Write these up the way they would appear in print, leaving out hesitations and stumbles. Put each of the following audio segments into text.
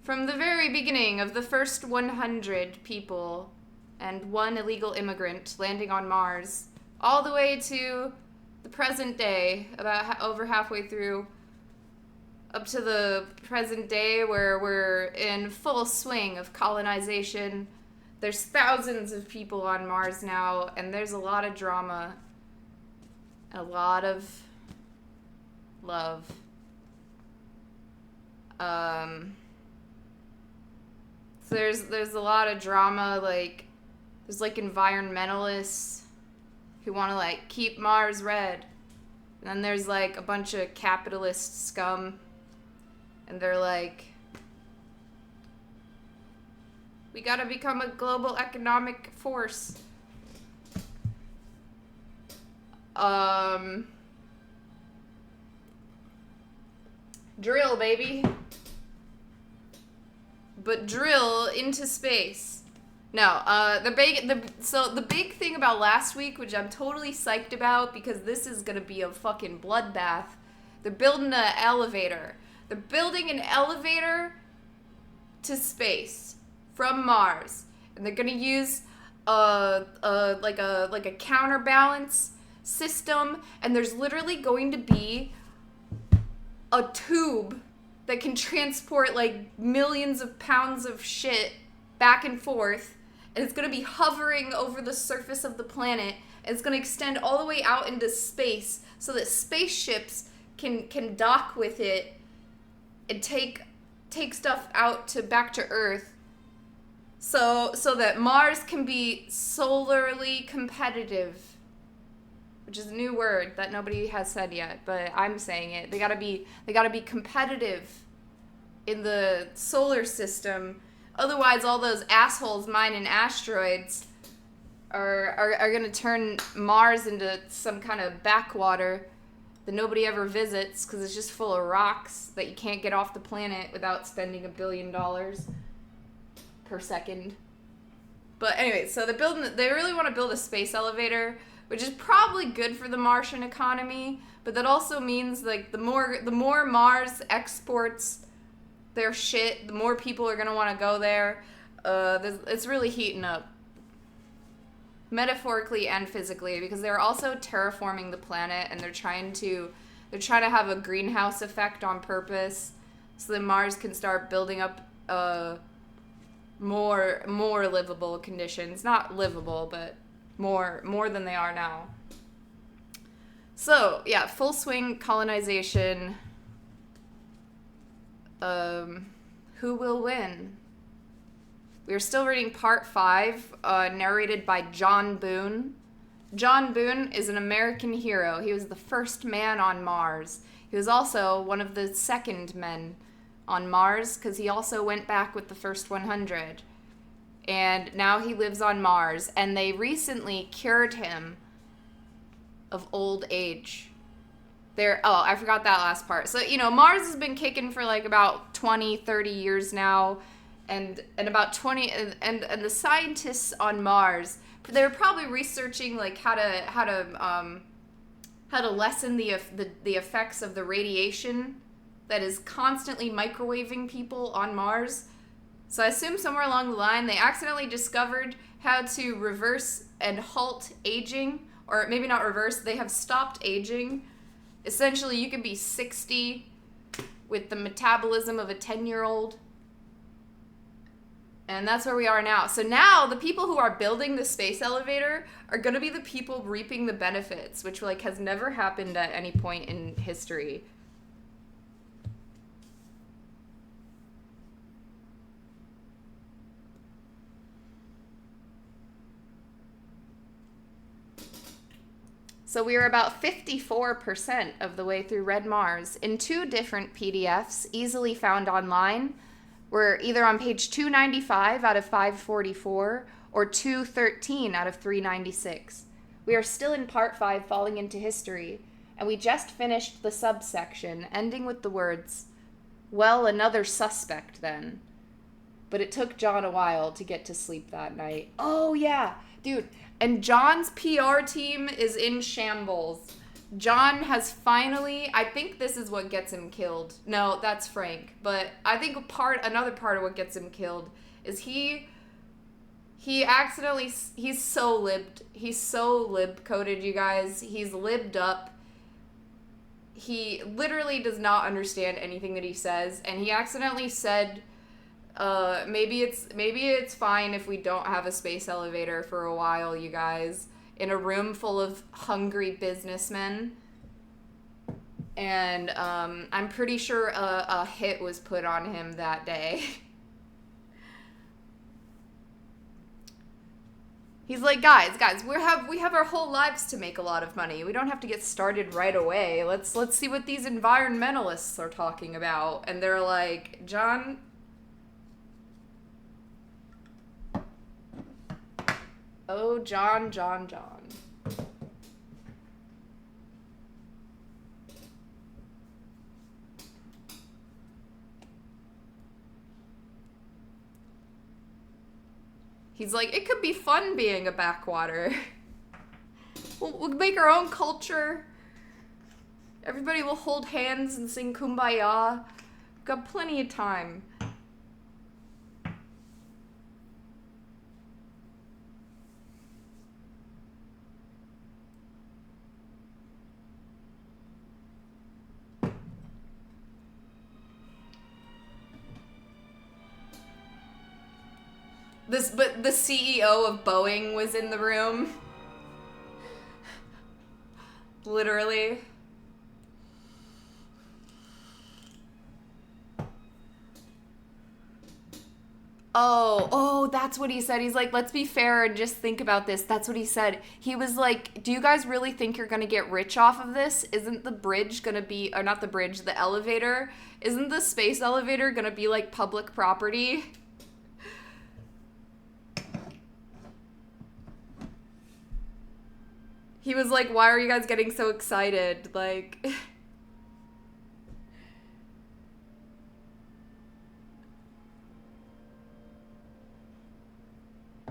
From the very beginning of the first 100 people and one illegal immigrant landing on Mars, all the way to the present day, about over halfway through, up to the present day where we're in full swing of colonization. There's thousands of people on Mars now, and there's a lot of drama, a lot of love. So there's a lot of drama, like, there's, like, environmentalists who want to, like, keep Mars red. And then there's, like, a bunch of capitalist scum, and they're like, we gotta become a global economic force. Drill, baby. But drill into space. No, the big thing about last week, which I'm totally psyched about because this is gonna be a fucking bloodbath. They're building an elevator. They're building an elevator to space from Mars, and they're gonna use like a counterbalance system, and there's literally going to be a tube that can transport like millions of pounds of shit back and forth, and it's going to be hovering over the surface of the planet, and it's going to extend all the way out into space so that spaceships can dock with it and take stuff out to back to Earth, so that Mars can be solarly competitive, which is a new word that nobody has said yet, but I'm saying it. They gotta be competitive in the solar system. Otherwise, all those assholes mining asteroids are gonna turn Mars into some kind of backwater that nobody ever visits because it's just full of rocks that you can't get off the planet without spending $1 billion per second. But anyway, so they really want to build a space elevator, which is probably good for the Martian economy, but that also means like the more Mars exports their shit, the more people are gonna want to go there. It's really heating up, metaphorically and physically, because they're also terraforming the planet, and they're trying to have a greenhouse effect on purpose, so that Mars can start building up more livable conditions. Not livable, but more than they are now. So, yeah, full swing colonization. Who will win? We are still reading part 5, narrated by John Boone. John Boone is an American hero. He was the first man on Mars. He was also one of the second men on Mars, because he also went back with the first 100. And now he lives on Mars, and they recently cured him of old age. I forgot that last part. So, Mars has been kicking for like about 20, 30 years now, and about 20, and the scientists on Mars, they're probably researching like how to lessen the effects of the radiation that is constantly microwaving people on Mars. So I assume somewhere along the line they accidentally discovered how to reverse and halt aging, or maybe not reverse, they have stopped aging. Essentially, you could be 60 with the metabolism of a 10-year-old. And that's where we are now. So now the people who are building the space elevator are going to be the people reaping the benefits, which like has never happened at any point in history. So we are about 54% of the way through Red Mars in 2 different PDFs easily found online. We're either on page 295 out of 544 or 213 out of 396. We are still in part 5, Falling into History, and we just finished the subsection ending with the words, "Well, another suspect then." But it took John a while to get to sleep that night. Oh yeah, dude. And John's PR team is in shambles. John has finally, I think this is what gets him killed. No, that's Frank. But I think another part of what gets him killed is he accidentally, he's so lib-coded, you guys. He's libbed up. He literally does not understand anything that he says, and he accidentally said, maybe it's fine if we don't have a space elevator for a while, you guys, in a room full of hungry businessmen. And I'm pretty sure a hit was put on him that day. He's like, guys, we have our whole lives to make a lot of money. We don't have to get started right away. Let's see what these environmentalists are talking about. And they're like, John. Oh, John. He's like, it could be fun being a backwater. We'll make our own culture. Everybody will hold hands and sing Kumbaya. We've got plenty of time. But the CEO of Boeing was in the room. Literally. Oh, that's what he said. He's like, let's be fair and just think about this. That's what he said. He was like, do you guys really think you're gonna get rich off of this? Isn't the bridge gonna be, or not the bridge, the elevator? Isn't the space elevator gonna be like public property? He was like, why are you guys getting so excited? Like...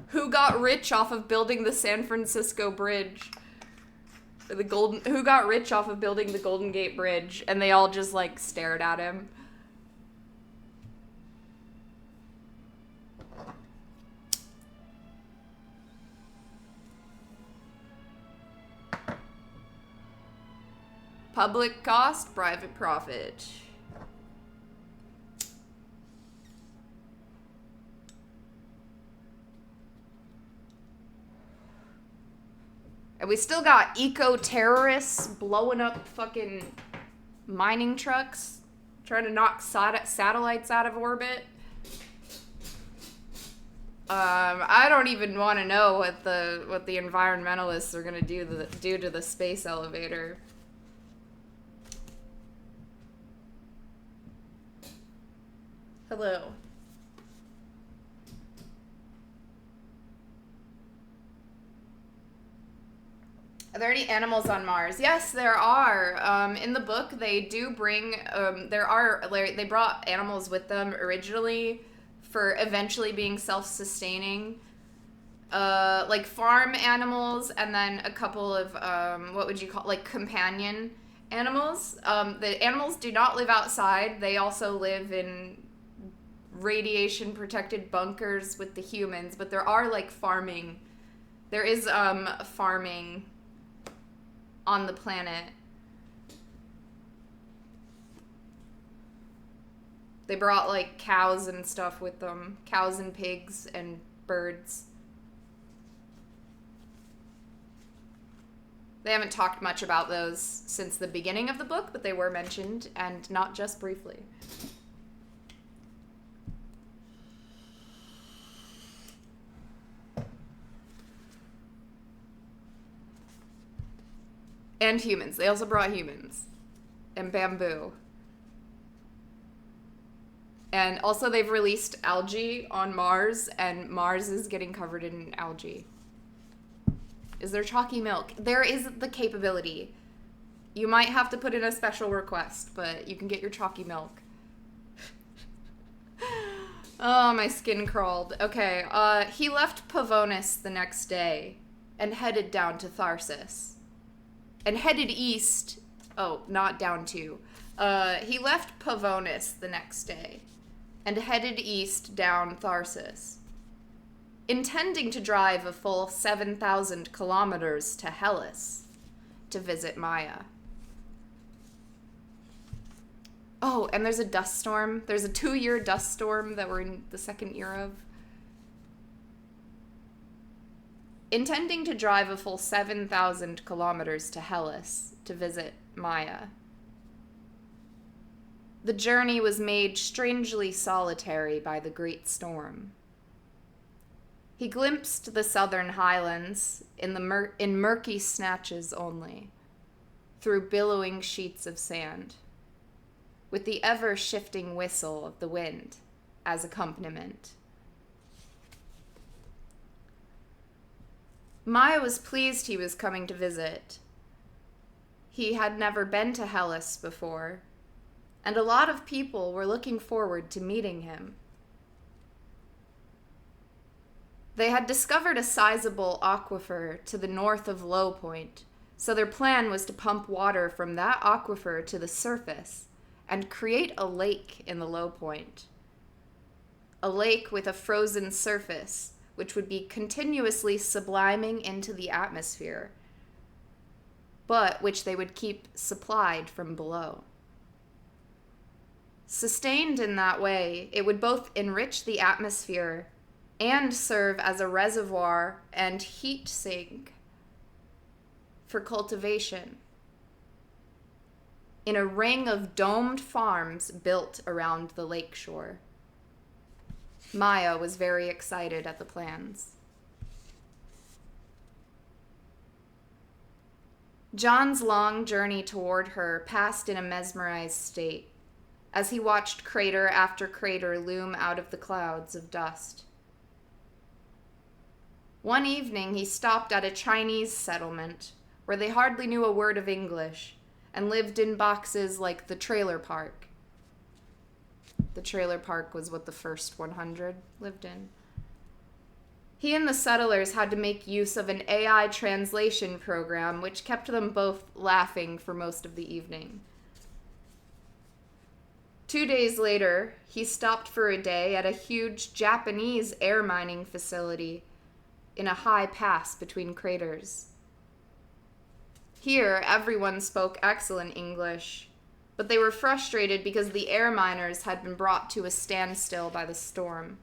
Who got rich off of building the San Francisco Bridge? Or who got rich off of building the Golden Gate Bridge? And they all just, like, stared at him. Public cost, private profit. And we still got eco-terrorists blowing up fucking mining trucks, trying to knock satellites out of orbit. I don't even want to know what the environmentalists are gonna do to the space elevator. Hello. Are there any animals on Mars? Yes, there are. In the book, they do bring, they brought animals with them originally for eventually being self-sustaining. Like farm animals, and then a couple of, what would you call, like companion animals. The animals do not live outside. They also live in radiation protected bunkers with the humans, but there are like farming. There is, farming on the planet. They brought like cows and stuff with them. Cows and pigs and birds. They haven't talked much about those since the beginning of the book, but they were mentioned, and not just briefly. And humans. They also brought humans. And bamboo. And also they've released algae on Mars, and Mars is getting covered in algae. Is there chalky milk? There is the capability. You might have to put in a special request, but you can get your chalky milk. Oh, my skin crawled. Okay, he left Pavonis the next day and headed down to Tharsis. and headed east. Oh, not down to. He left Pavonis the next day and headed east down Tharsis, intending to drive a full 7,000 kilometers to Hellas to visit Maya. Oh, and there's a dust storm. There's a 2-year dust storm that we're in the second year of. Intending to drive a full 7,000 kilometers to Hellas to visit Maya. The journey was made strangely solitary by the great storm. He glimpsed the southern highlands in murky snatches only, through billowing sheets of sand, with the ever-shifting whistle of the wind as accompaniment. Maya was pleased he was coming to visit. He had never been to Hellas before, and a lot of people were looking forward to meeting him. They had discovered a sizable aquifer to the north of Low Point, so their plan was to pump water from that aquifer to the surface and create a lake in the Low Point. A lake with a frozen surface, which would be continuously subliming into the atmosphere, but which they would keep supplied from below. Sustained in that way, it would both enrich the atmosphere and serve as a reservoir and heat sink for cultivation in a ring of domed farms built around the lakeshore. Maya was very excited at the plans. John's long journey toward her passed in a mesmerized state as he watched crater after crater loom out of the clouds of dust. One evening, he stopped at a Chinese settlement where they hardly knew a word of English and lived in boxes like the trailer park. The trailer park was what the first 100 lived in. He and the settlers had to make use of an AI translation program, which kept them both laughing for most of the evening. 2 days later, he stopped for a day at a huge Japanese air mining facility in a high pass between craters. Here, everyone spoke excellent English, but they were frustrated because the air miners had been brought to a standstill by the storm.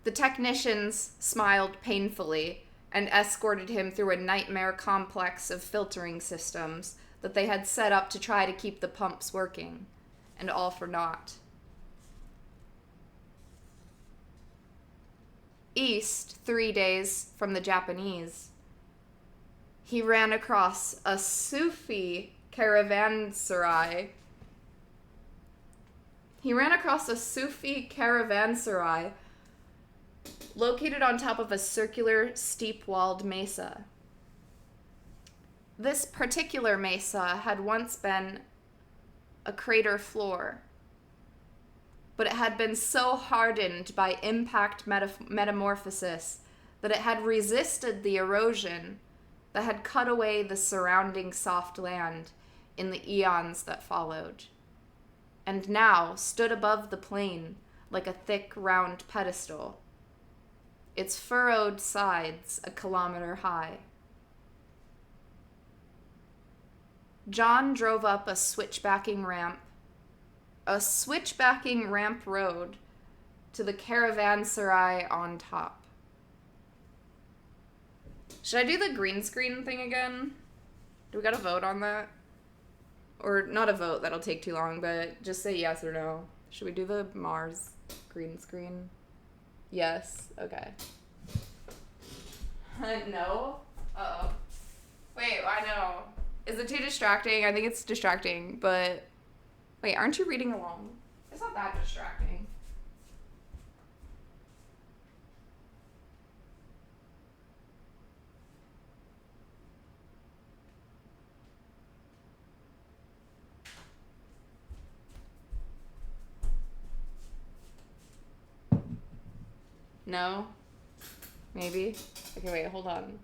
The technicians smiled painfully and escorted him through a nightmare complex of filtering systems that they had set up to try to keep the pumps working, and all for naught. East, 3 days from the Japanese, he ran across a Sufi caravanserai. Located on top of a circular, steep-walled mesa. This particular mesa had once been a crater floor, but it had been so hardened by impact metamorphosis that it had resisted the erosion that had cut away the surrounding soft land in the eons that followed, and now stood above the plain like a thick, round pedestal, its furrowed sides a kilometer high. John drove up a switchbacking ramp road to the caravanserai on top. Should I do the green screen thing again? Do we gotta vote on that? Or not a vote, that'll take too long, but just say yes or no. Should we do the Mars green screen? Yes. Okay. No? Uh-oh. Wait, I know. Is it too distracting? I think it's distracting, but... Wait, aren't you reading along? It's not that distracting. No? Maybe? Okay, wait, hold on.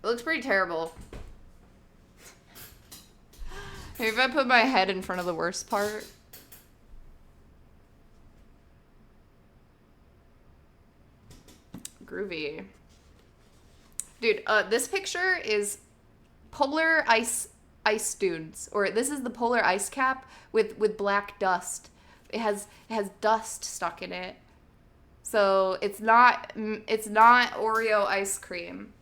It looks pretty terrible. Maybe if I put my head in front of the worst part. Groovy. Dude, this picture is polar ice dunes, or this is the polar ice cap with black dust. It has dust stuck in it. So it's not Oreo ice cream.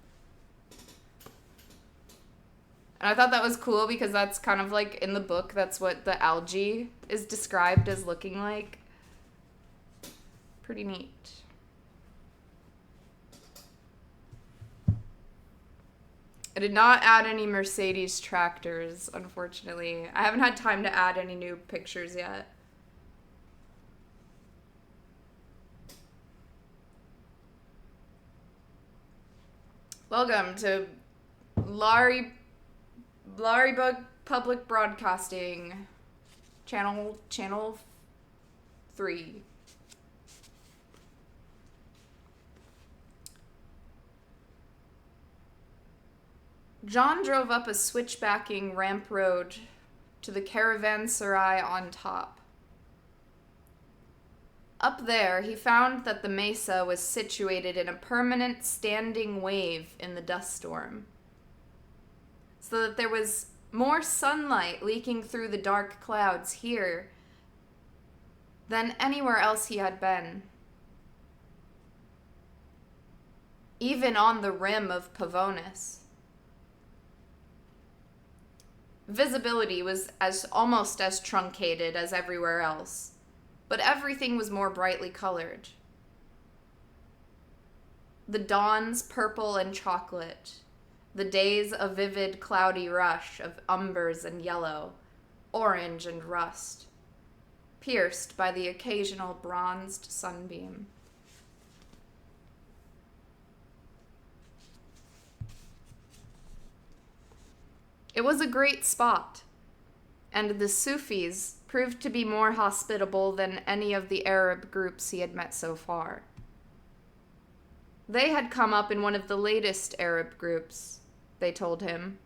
And I thought that was cool because that's kind of like in the book, that's what the algae is described as looking like. Pretty neat. I did not add any Mercedes tractors, unfortunately. I haven't had time to add any new pictures yet. Welcome to Larry Bug Public Broadcasting, channel 3. John drove up a switchbacking ramp road to the caravanserai on top. Up there, he found that the mesa was situated in a permanent standing wave in the dust storm, so that there was more sunlight leaking through the dark clouds here than anywhere else he had been. Even on the rim of Pavonis. Visibility was almost as truncated as everywhere else, but everything was more brightly colored. The dawn's purple and chocolate, the days a vivid cloudy rush of umbers and yellow, orange and rust, pierced by the occasional bronzed sunbeam. It was a great spot, and the Sufis proved to be more hospitable than any of the Arab groups he had met so far. They had come up in one of the latest Arab groups, they told him,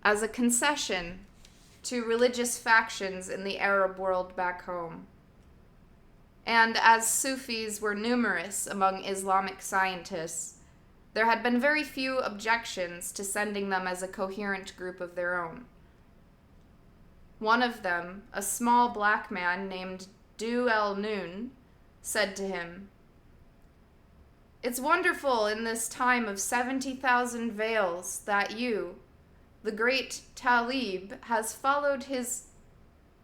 as a concession to religious factions in the Arab world back home. And as Sufis were numerous among Islamic scientists, there had been very few objections to sending them as a coherent group of their own. One of them, a small black man named Du El Noon, said to him, "It's wonderful in this time of 70,000 veils that you, the great Talib, has followed his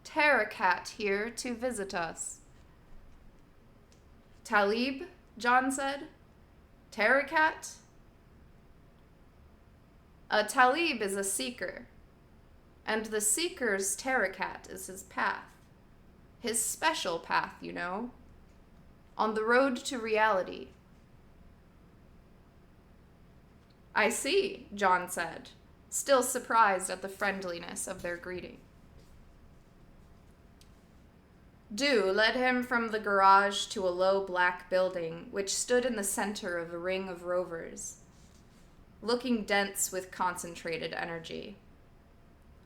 Tariqat here to visit us." "Talib?" John said. "Tariqat?" A Talib is a seeker, and the seeker's Tariqat is his path. His special path, you know, on the road to reality. "I see," John said, still surprised at the friendliness of their greeting. Du led him from the garage to a low black building which stood in the center of a ring of rovers, looking dense with concentrated energy.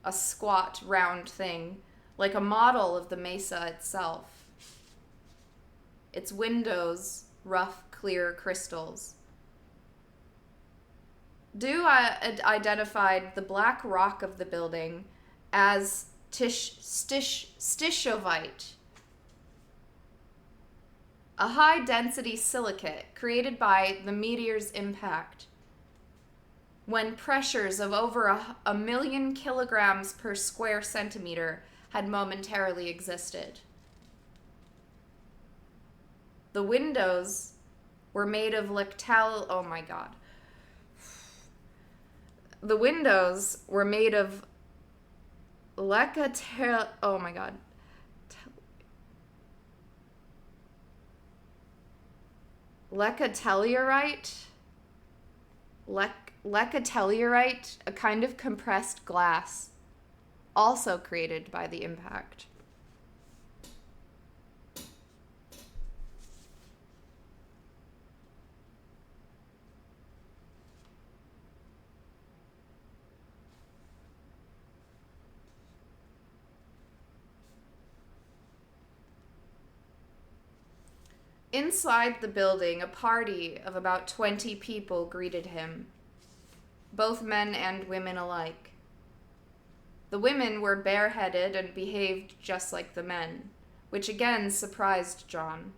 A squat, round thing, like a model of the mesa itself. Its windows, rough, clear crystals. Du identified the black rock of the building as stishovite, a high-density silicate created by the meteor's impact, when pressures of over a million kilograms per square centimeter had momentarily existed. The windows were made of The windows were made of Oh my god. Lecatellurite? Lecatellurite, a kind of compressed glass, also created by the impact. Inside the building, a party of about 20 people greeted him, both men and women alike. The women were bareheaded and behaved just like the men, which again surprised John,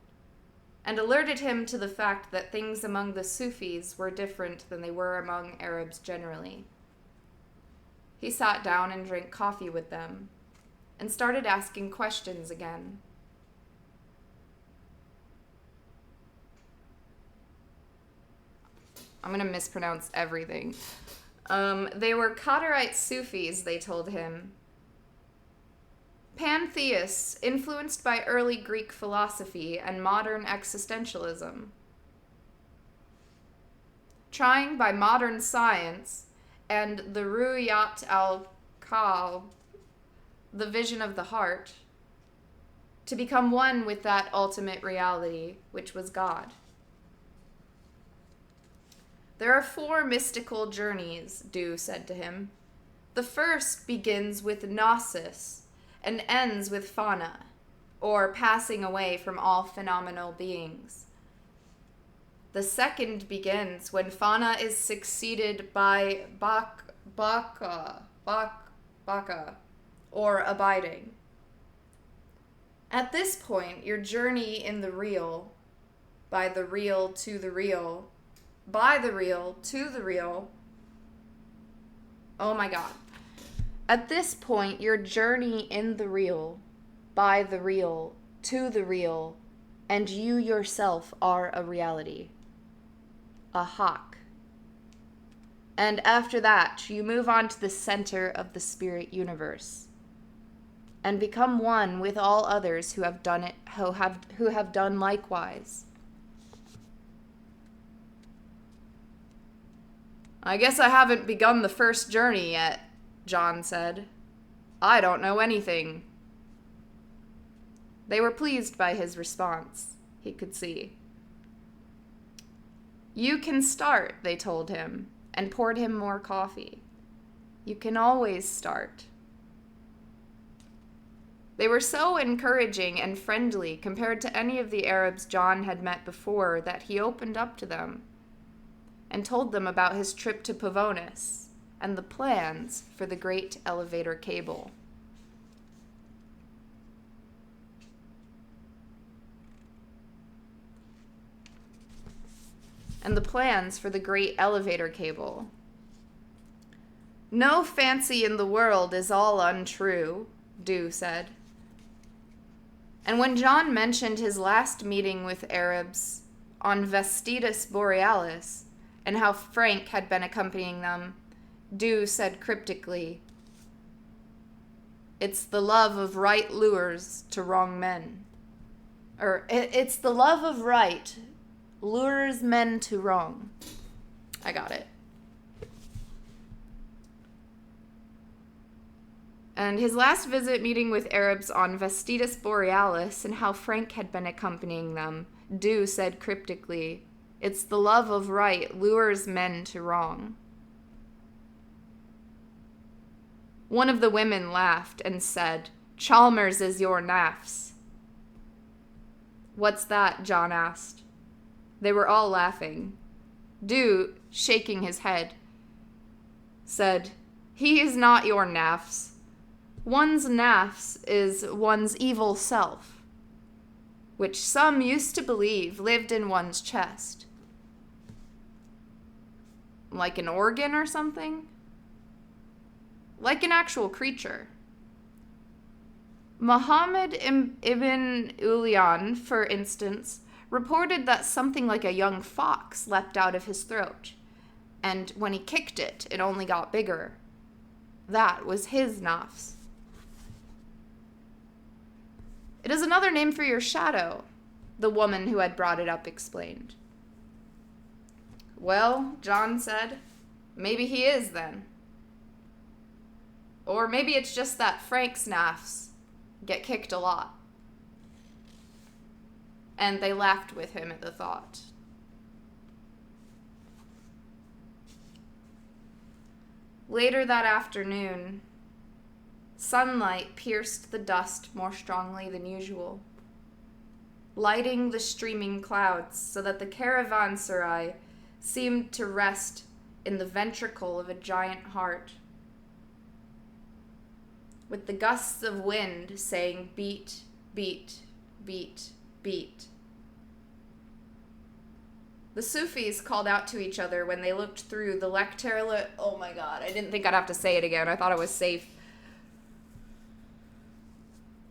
and alerted him to the fact that things among the Sufis were different than they were among Arabs generally. He sat down and drank coffee with them, and started asking questions again. I'm going to mispronounce everything. They were Qadarite Sufis, they told him. Pantheists influenced by early Greek philosophy and modern existentialism. Trying by modern science and the Ru'yat al-Qalb, the vision of the heart, to become one with that ultimate reality, which was God. There are 4 mystical journeys, Du said to him. The first begins with gnosis and ends with fana, or passing away from all phenomenal beings. The second begins when fana is succeeded by baka, or abiding. At this point, your journey in the real, by the real to the real, by the real to the real. Oh my God. At this point, your journey in the real, by the real to the real, and you yourself are a reality. A hawk. And after that, you move on to the center of the spirit universe and become one with all others who have done it, who have done likewise. I guess I haven't begun the first journey yet, John said. I don't know anything. They were pleased by his response, he could see. You can start, they told him, and poured him more coffee. You can always start. They were so encouraging and friendly compared to any of the Arabs John had met before that he opened up to them and told them about his trip to Pavonis and the plans for the great elevator cable. No fancy in the world is all untrue, Du said. And when John mentioned his last meeting with Arabs on Vestidas Borealis, and how Frank had been accompanying them, Du said cryptically, "It's the love of right lures to wrong men." It's the love of right lures men to wrong. I got it. And his last visit meeting with Arabs on Vestidas Borealis and how Frank had been accompanying them, Du said cryptically, "It's the love of right lures men to wrong." One of the women laughed and said, "Chalmers is your nafs." "What's that?" John asked. They were all laughing. Du, shaking his head, said, "He is not your nafs. One's nafs is one's evil self, which some used to believe lived in one's chest. Like an organ or something? Like an actual creature. Muhammad ibn Ulyan, for instance, reported that something like a young fox leapt out of his throat, and when he kicked it, it only got bigger. That was his nafs." It is another name for your shadow, the woman who had brought it up explained. Well, John said, maybe he is then. Or maybe it's just that Frank snaffs get kicked a lot. And they laughed with him at the thought. Later that afternoon, sunlight pierced the dust more strongly than usual, lighting the streaming clouds so that the caravanserai seemed to rest in the ventricle of a giant heart, with the gusts of wind saying beat, beat, beat, beat. The Sufis called out to each other when they looked through the oh my god, I didn't think I'd have to say it again. I thought it was safe.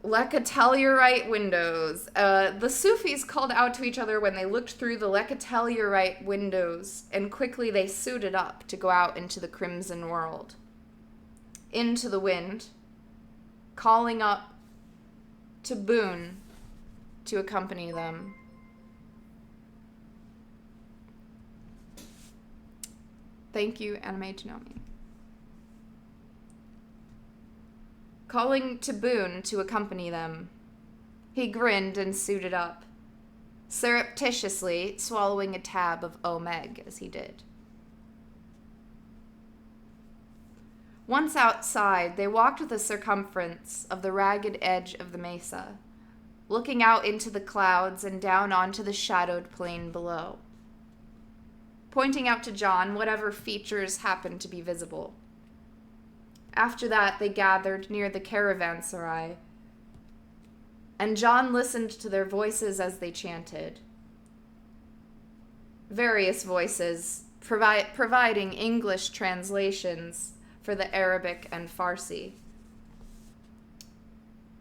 Lecatellurite windows. The Sufis called out to each other when they looked through the Lecatellurite windows, and quickly they suited up to go out into the crimson world. Into the wind, calling up to Boone to accompany them. Thank you, Anime Tanomi. Calling to Boone to accompany them. He grinned and suited up, surreptitiously swallowing a tab of Omeg as he did. Once outside, they walked the circumference of the ragged edge of the mesa, looking out into the clouds and down onto the shadowed plain below, pointing out to John whatever features happened to be visible. After that, they gathered near the caravanserai, and John listened to their voices as they chanted. Various voices, providing English translations for the Arabic and Farsi.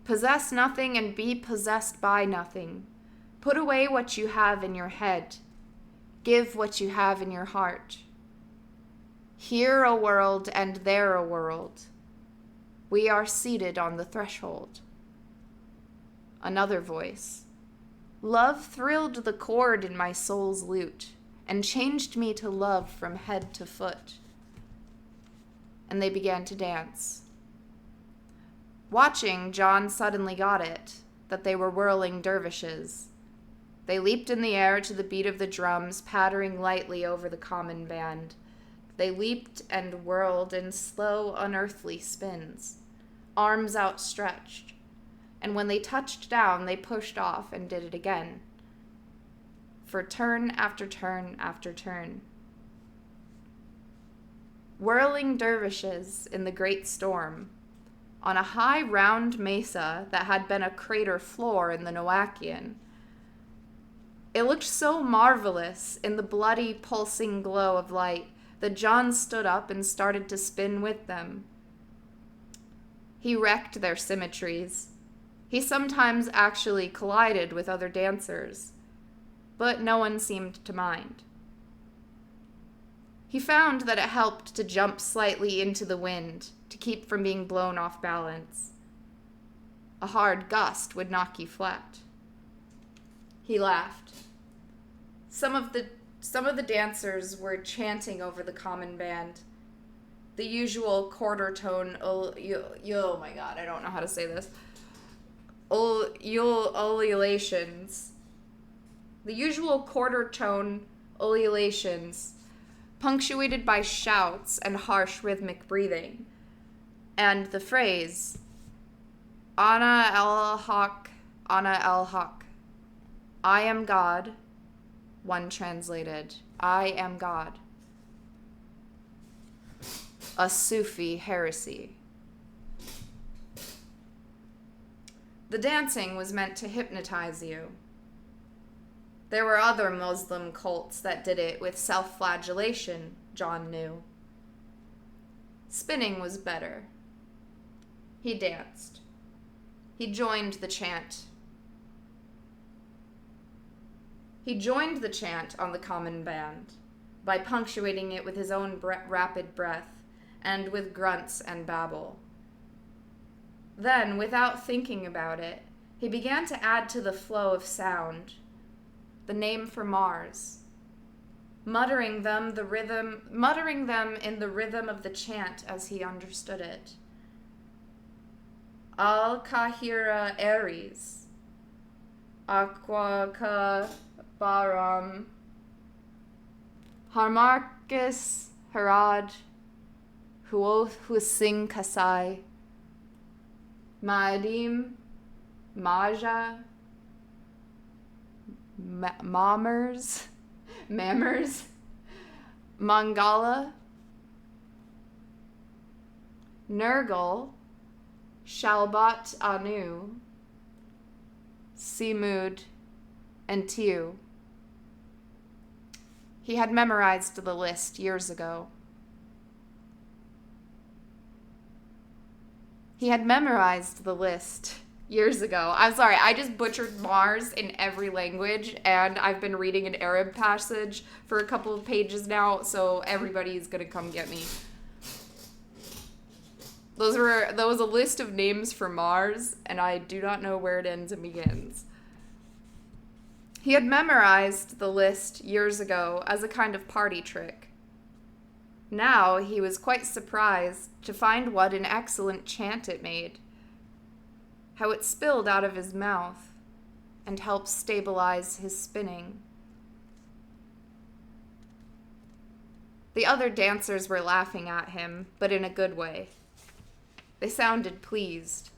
Possess nothing and be possessed by nothing. Put away what you have in your head. Give what you have in your heart. Here a world and there a world. We are seated on the threshold. Another voice. Love thrilled the chord in my soul's lute and changed me to love from head to foot. And they began to dance. Watching, John suddenly got it, that they were whirling dervishes. They leaped in the air to the beat of the drums, pattering lightly over the common band. They leaped and whirled in slow, unearthly spins, arms outstretched, and when they touched down, they pushed off and did it again, for turn after turn after turn. Whirling dervishes in the great storm, on a high round mesa that had been a crater floor in the Noachian. It looked so marvelous in the bloody, pulsing glow of light that John stood up and started to spin with them. He wrecked their symmetries. He sometimes actually collided with other dancers, but no one seemed to mind. He found that it helped to jump slightly into the wind to keep from being blown off balance. A hard gust would knock you flat. He laughed. Some of the dancers were chanting over the common band. The usual quarter tone, oh my god, I don't know how to say this. Ululations. The usual quarter tone ululations, punctuated by shouts and harsh rhythmic breathing. And the phrase, Ana el-Haq, Ana el-Haq. I am God. One translated, I am God. A Sufi heresy. The dancing was meant to hypnotize you. There were other Muslim cults that did it with self-flagellation, John knew. Spinning was better. He danced. He joined the chant. He joined the chant on the common band by punctuating it with his own rapid breath and with grunts and babble. Then, without thinking about it, He began to add to the flow of sound the name for Mars, muttering them in the rhythm of the chant as he understood it. Al-Kahira Ares, Aqua Ka Baram, Harmarkis Harad, Huoth Husing Kasai, Maadim Maja, Mammers, Mangala, Nurgle, Shalbat Anu, Simud, and Tiu. He had memorized the list years ago. I'm sorry, I just butchered Mars in every language, and I've been reading an Arab passage for a couple of pages now, so everybody's gonna come get me. That was a list of names for Mars, and I do not know where it ends and begins. He had memorized the list years ago as a kind of party trick. Now he was quite surprised to find what an excellent chant it made, how it spilled out of his mouth and helped stabilize his spinning. The other dancers were laughing at him, but in a good way. They sounded pleased.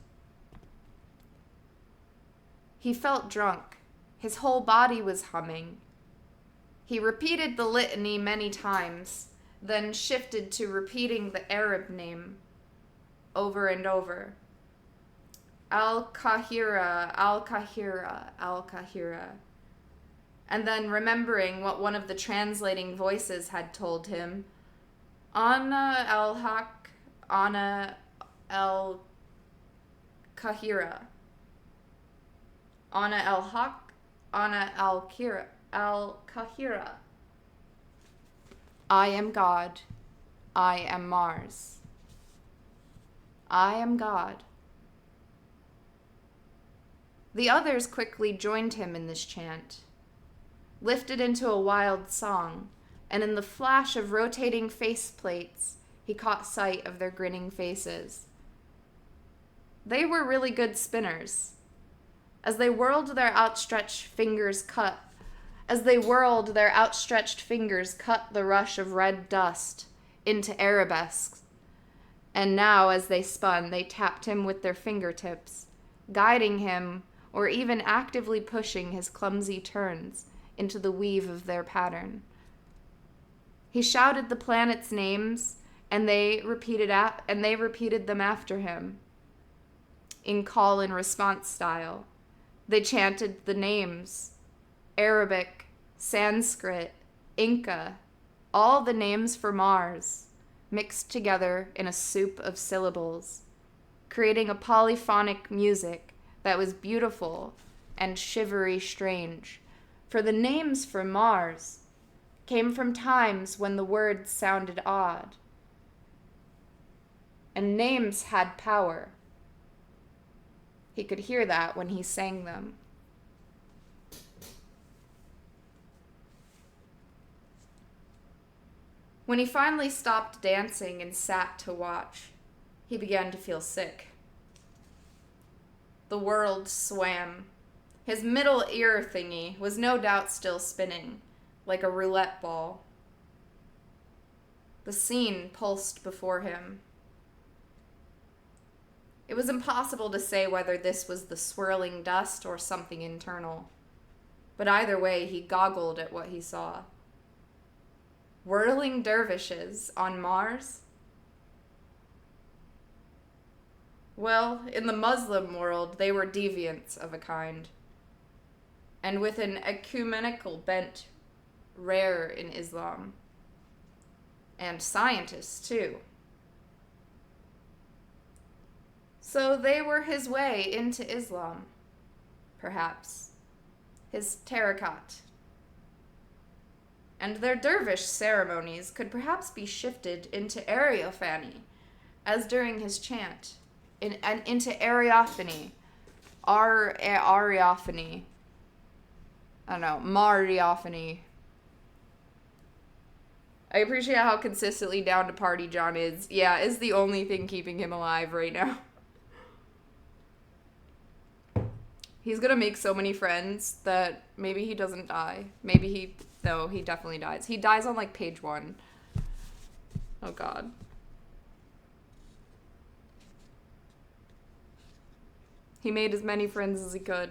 He felt drunk. His whole body was humming. He repeated the litany many times, then shifted to repeating the Arab name over and over. Al-Kahira, Al-Kahira, Al-Kahira. And then remembering what one of the translating voices had told him, Ana al-Haq, Ana al-Kahira. Ana al-Haq, Ana al-Kahira. I am God. I am Mars. I am God. The others quickly joined him in this chant, lifted into a wild song, and in the flash of rotating faceplates, he caught sight of their grinning faces. They were really good spinners. As they whirled their outstretched fingers cut the rush of red dust into arabesques. And now, as they spun, they tapped him with their fingertips, guiding him or even actively pushing his clumsy turns into the weave of their pattern. He shouted the planets' names, and they repeated them after him in call and response style. They chanted the names, Arabic, Sanskrit, Inca, all the names for Mars, mixed together in a soup of syllables, creating a polyphonic music that was beautiful and shivery strange, for the names for Mars came from times when the words sounded odd. And names had power. He could hear that when he sang them. When he finally stopped dancing and sat to watch, he began to feel sick. The world swam. His middle ear thingy was no doubt still spinning, like a roulette ball. The scene pulsed before him. It was impossible to say whether this was the swirling dust or something internal, but either way he goggled at what he saw. Whirling dervishes on Mars? Well, in the Muslim world, they were deviants of a kind, and with an ecumenical bent rare in Islam. And scientists, too. So they were his way into Islam, perhaps. His tariqat. And their dervish ceremonies could perhaps be shifted into Ariophany, as during his chant, into Ariophany, Ariophany. I don't know. Mariophany. I appreciate how consistently down to party John is. Yeah, is the only thing keeping him alive right now. He's gonna make so many friends that maybe he doesn't die. No, he definitely dies. He dies on, like, page 1. Oh, God. He made as many friends as he could.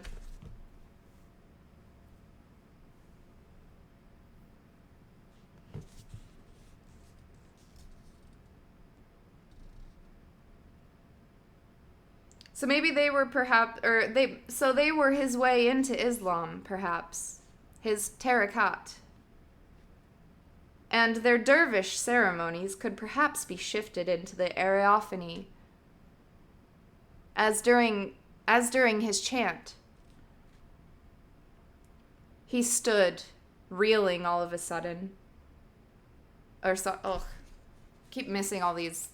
So maybe they were they were his way into Islam, perhaps. His tariqat. And their dervish ceremonies could perhaps be shifted into the Ariophany, as during his chant. He stood, reeling all of a sudden. Keep missing all these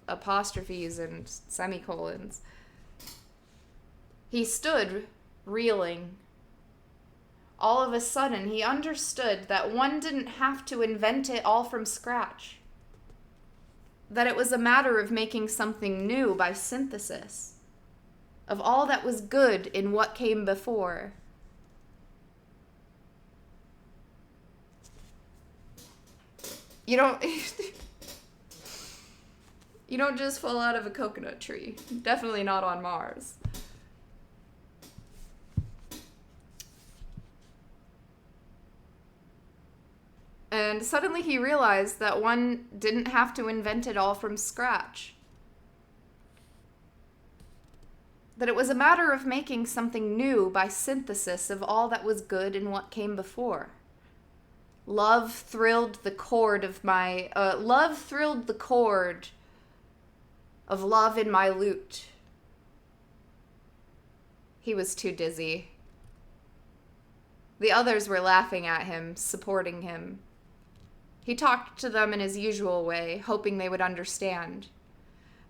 apostrophes and semicolons. He stood, reeling. All of a sudden, he understood that one didn't have to invent it all from scratch. That it was a matter of making something new by synthesis, of all that was good in what came before. You don't just fall out of a coconut tree. Definitely not on Mars. And suddenly he realized that one didn't have to invent it all from scratch. That it was a matter of making something new by synthesis of all that was good in what came before. Love thrilled the chord of love in my lute. He was too dizzy. The others were laughing at him, supporting him. He talked to them in his usual way, hoping they would understand.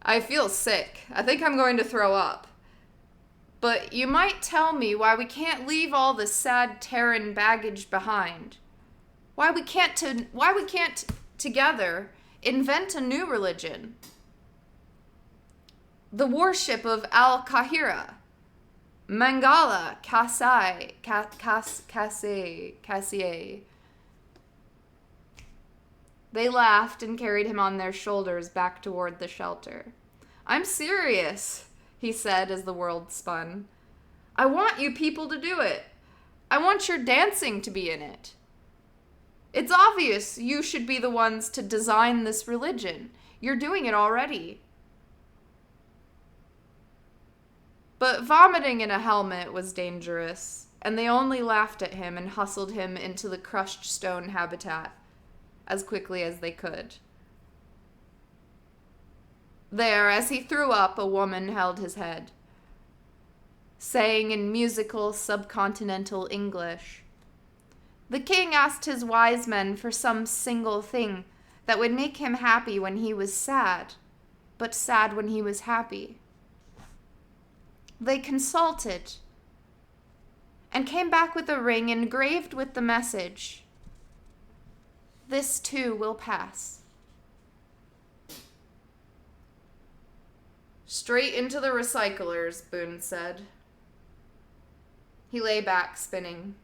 I feel sick. I think I'm going to throw up. But you might tell me why we can't leave all the sad Terran baggage behind. Why we can't together invent a new religion. The worship of Al-Kahira, Mangala, Cassier. They laughed and carried him on their shoulders back toward the shelter. I'm serious, he said as the world spun. I want you people to do it. I want your dancing to be in it. It's obvious you should be the ones to design this religion. You're doing it already. But vomiting in a helmet was dangerous, and they only laughed at him and hustled him into the crushed stone habitat as quickly as they could. There, as he threw up, a woman held his head, saying in musical subcontinental English, "The king asked his wise men for some single thing that would make him happy when he was sad, but sad when he was happy. They consulted and came back with a ring engraved with the message, 'This too will pass.'" Straight into the recyclers, Boone said. He lay back, spinning.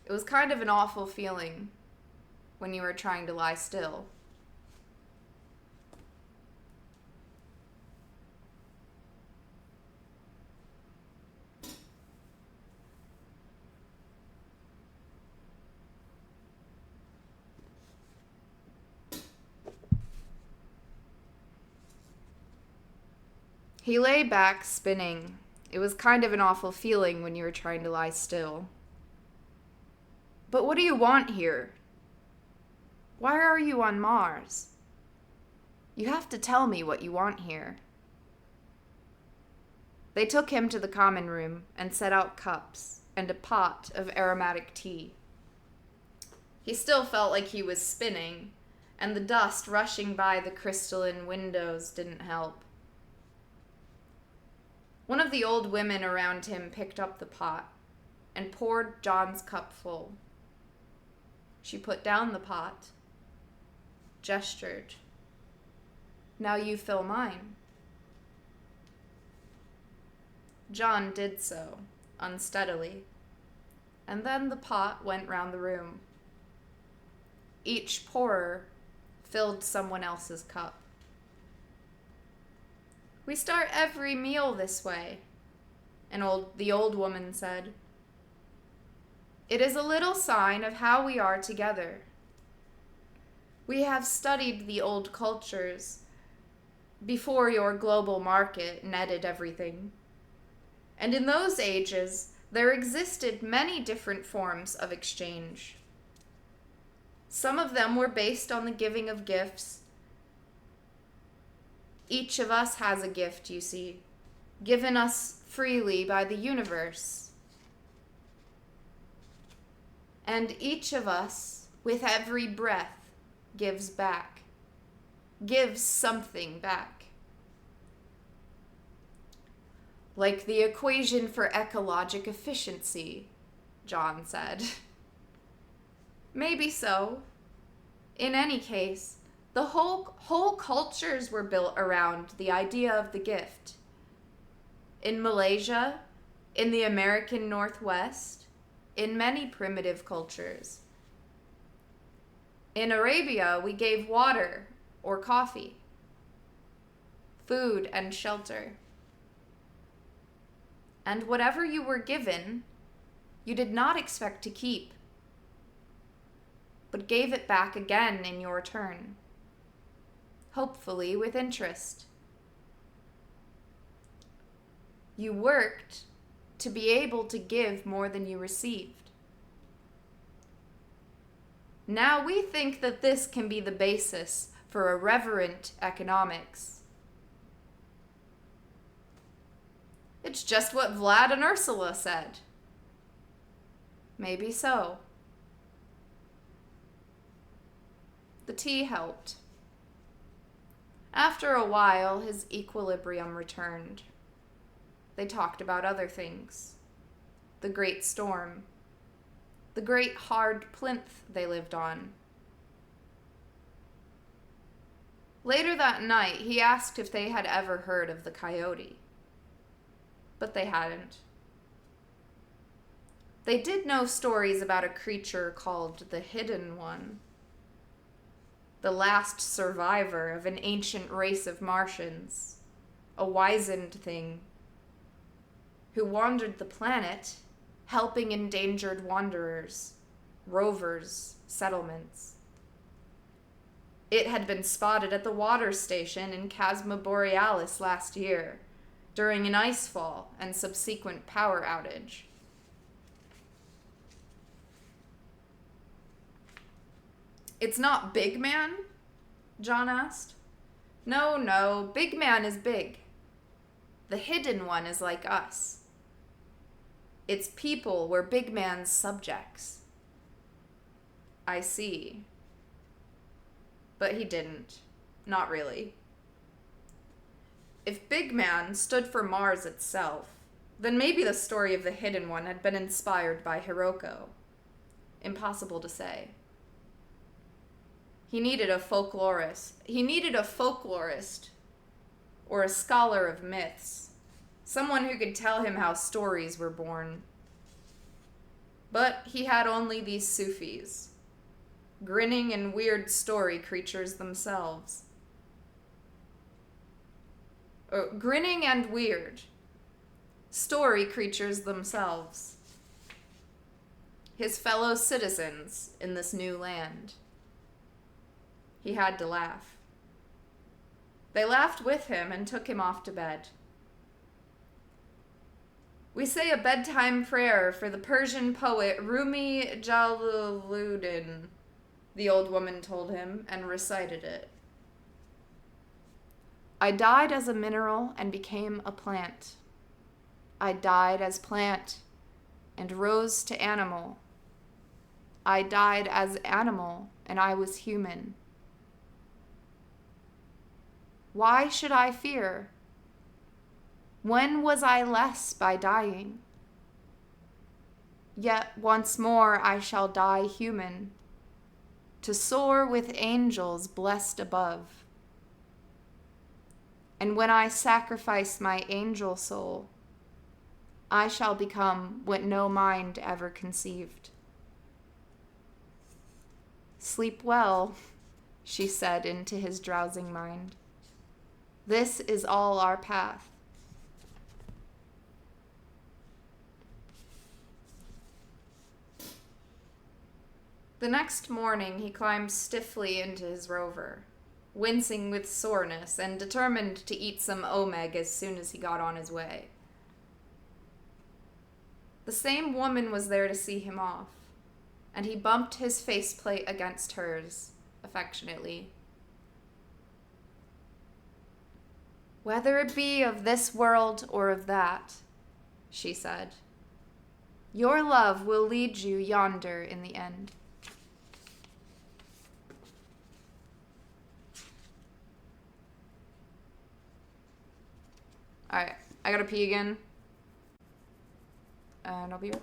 It was kind of an awful feeling when you were trying to lie still. He lay back, spinning. It was kind of an awful feeling when you were trying to lie still. But what do you want here? Why are you on Mars? You have to tell me what you want here. They took him to the common room and set out cups and a pot of aromatic tea. He still felt like he was spinning, and the dust rushing by the crystalline windows didn't help. One of the old women around him picked up the pot and poured John's cup full. She put down the pot, gestured. "Now you fill mine." John did so, unsteadily, and then the pot went round the room. Each pourer filled someone else's cup. "We start every meal this way," the old woman said. "It is a little sign of how we are together. We have studied the old cultures before your global market netted everything. And in those ages, there existed many different forms of exchange. Some of them were based on the giving of gifts. Each of us has a gift, you see, given us freely by the universe. And each of us, with every breath, gives back, gives something back. Like the equation for ecologic efficiency," John said. "Maybe so. In any case, the whole cultures were built around the idea of the gift. In Malaysia, in the American Northwest, in many primitive cultures. In Arabia, we gave water or coffee, food and shelter. And whatever you were given, you did not expect to keep, but gave it back again in your turn, hopefully with interest. You worked to be able to give more than you received. Now we think that this can be the basis for irreverent economics. It's just what Vlad and Ursula said. Maybe so." The tea helped. After a while, his equilibrium returned. They talked about other things. The great storm. The great hard plinth they lived on. Later that night, he asked if they had ever heard of the coyote. But they hadn't. They did know stories about a creature called the Hidden One, the last survivor of an ancient race of Martians, a wizened thing, who wandered the planet, helping endangered wanderers, rovers, settlements. It had been spotted at the water station in Chasma Borealis last year, during an ice fall and subsequent power outage. "It's not Big Man?" John asked. No, Big Man is big. The Hidden One is like us. Its people were Big Man's subjects." "I see." But he didn't. Not really. If Big Man stood for Mars itself, then maybe the story of the Hidden One had been inspired by Hiroko. Impossible to say. He needed a folklorist. Or a scholar of myths. Someone who could tell him how stories were born. But he had only these Sufis. Grinning and weird story creatures themselves. Grinning and weird. Story creatures themselves. His fellow citizens in this new land. He had to laugh. They laughed with him and took him off to bed. "We say a bedtime prayer for the Persian poet Rumi Jalaluddin," the old woman told him, and recited it. "I died as a mineral and became a plant. I died as plant and rose to animal. I died as animal and I was human. Why should I fear? When was I less by dying? Yet once more I shall die human, to soar with angels blessed above. And when I sacrifice my angel soul, I shall become what no mind ever conceived. Sleep well, she said into his drowsing mind. This is all our path. The next morning he climbed stiffly into his rover, wincing with soreness and determined to eat some omeg as soon as he got on his way. The same woman was there to see him off, and he bumped his faceplate against hers affectionately. Whether it be of this world or of that, she said, your love will lead you yonder in the end. Alright, I gotta pee again. And I'll be right back.